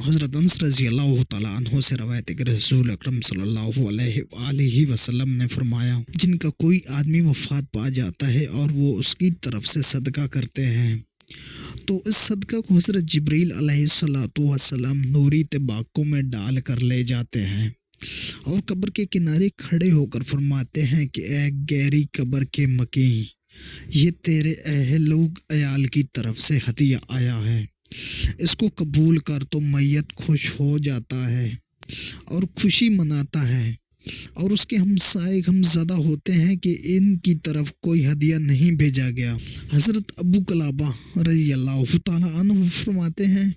حضرت انس رضی اللہ تعالیٰ عنہ سے روایت ہے کہ رسول اکرم صلی اللہ علیہ وآلہ وسلم نے فرمایا، جن کا کوئی آدمی وفات پا جاتا ہے اور وہ اس کی طرف سے صدقہ کرتے ہیں تو اس صدقہ کو حضرت جبریل علیہ السلام نوری طباقوں میں ڈال کر لے جاتے ہیں اور قبر کے کنارے کھڑے ہو کر فرماتے ہیں کہ اے گہری قبر کے مکیں، یہ تیرے اہل عیال کی طرف سے ہدیہ آیا ہے، اس کو قبول کر۔ تو میت خوش ہو جاتا ہے اور خوشی مناتا ہے اور اس کے ہمسائے غمزدہ ہوتے ہیں کہ ان کی طرف کوئی ہدیہ نہیں بھیجا گیا۔ حضرت ابو قلابہ رضی اللہ تعالیٰ عنہ فرماتے ہیں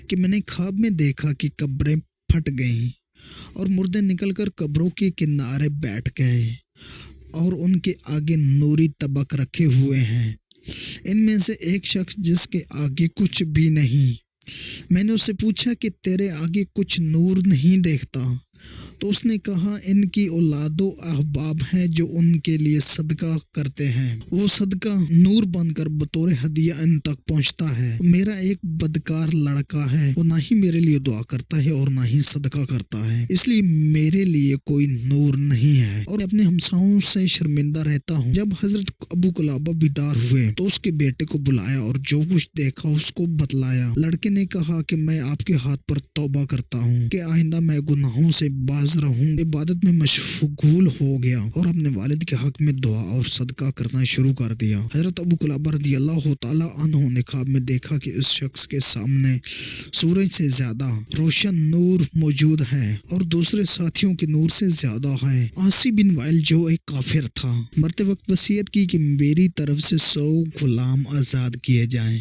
کہ میں نے خواب میں دیکھا کہ قبریں پھٹ گئیں اور مردے نکل کر قبروں کے کنارے بیٹھ گئے اور ان کے آگے نوری طبق رکھے ہوئے ہیں، ان میں سے ایک شخص جس کے آگے کچھ بھی نہیں۔ میں نے اس سے پوچھا کہ تیرے آگے کچھ نور نہیں دیکھتا؟ تو اس نے کہا، ان کی اولاد و احباب ہیں جو ان کے لیے صدقہ کرتے ہیں، وہ صدقہ نور بن کر بطور ہدیہ ان تک پہنچتا ہے۔ میرا ایک بدکار لڑکا ہے، وہ نہ ہی میرے لیے دعا کرتا ہے اور نہ ہی صدقہ کرتا ہے، اس لیے میرے لیے کوئی نور نہیں ہے اور اپنے ہمساؤں سے شرمندہ رہتا ہوں۔ جب حضرت ابو قلابہ بیدار ہوئے تو اس کے بیٹے کو بلایا اور جو کچھ دیکھا اس کو بتلایا۔ لڑکے نے کہا کہ میں آپ کے ہاتھ پر توبہ کرتا ہوں کہ آئندہ میں گناہوں سے باز رہوں۔ عبادت میں مشغول ہو گیا اور اپنے والد کے حق میں دعا اور صدقہ کرنا شروع کر دیا۔ حضرت ابو قلابہ رضی اللہ تعالیٰ عنہ نے خواب میں دیکھا کہ اس شخص کے سامنے سورج سے زیادہ روشن نور موجود ہے اور دوسرے ساتھیوں کے نور سے زیادہ ہے۔ عاصی بن وائل جو ایک کافر تھا، مرتے وقت وصیت کی کہ میری طرف سے 100 غلام آزاد کیے جائیں،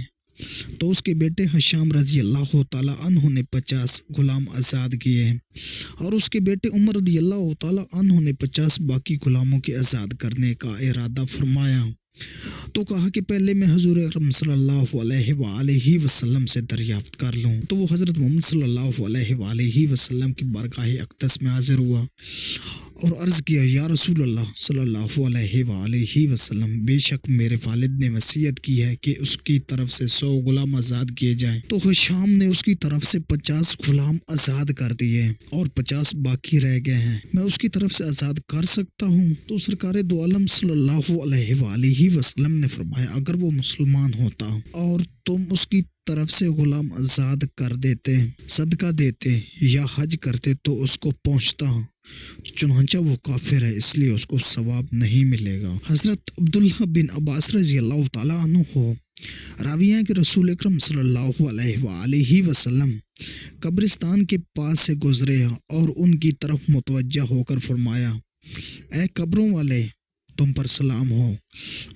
تو اس کے بیٹے ہشام رضی اللہ تعالیٰ عنہ نے 50 غلام آزاد کیے اور اس کے بیٹے عمر رضی اللہ تعالیٰ عنہ نے 50 باقی غلاموں کے آزاد کرنے کا ارادہ فرمایا۔ تو کہا کہ پہلے میں حضور اکرم صلی اللہ علیہ وآلہ وسلم سے دریافت کر لوں۔ تو وہ حضرت محمد صلی اللہ علیہ وآلہ وسلم کی بارگاہ اقدس میں حاضر ہوا اور عرض کیا، یا رسول اللہ صلی اللہ علیہ وآلہ وسلم، بے شک میرے والد نے وصیت کی ہے کہ اس کی طرف سے 100 غلام آزاد کیے جائیں۔ تو ہشام نے اس کی طرف سے 50 غلام آزاد کر دیے اور 50 باقی رہ گئے ہیں، میں اس کی طرف سے آزاد کر سکتا ہوں؟ تو سرکار دو عالم صلی اللہ علیہ وآلہ وسلم نے فرمایا، اگر وہ مسلمان ہوتا اور تم اس کی طرف سے غلام آزاد کر دیتے، صدقہ دیتے یا حج کرتے تو اس کو پہنچتا، چنانچہ وہ کافر ہے اس لیے اس کو ثواب نہیں ملے گا۔ حضرت عبداللہ بن عباس رضی اللہ تعالیٰ عنہ راوی ہیں کہ رسول اکرم صلی اللہ علیہ وآلہ وسلم قبرستان کے پاس سے گزرے اور ان کی طرف متوجہ ہو کر فرمایا، اے قبروں والے، تم پر سلام ہو،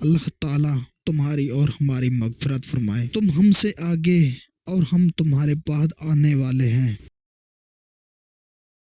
اللہ تعالیٰ تمہاری اور ہماری مغفرت فرمائے، تم ہم سے آگے اور ہم تمہارے بعد آنے والے ہیں۔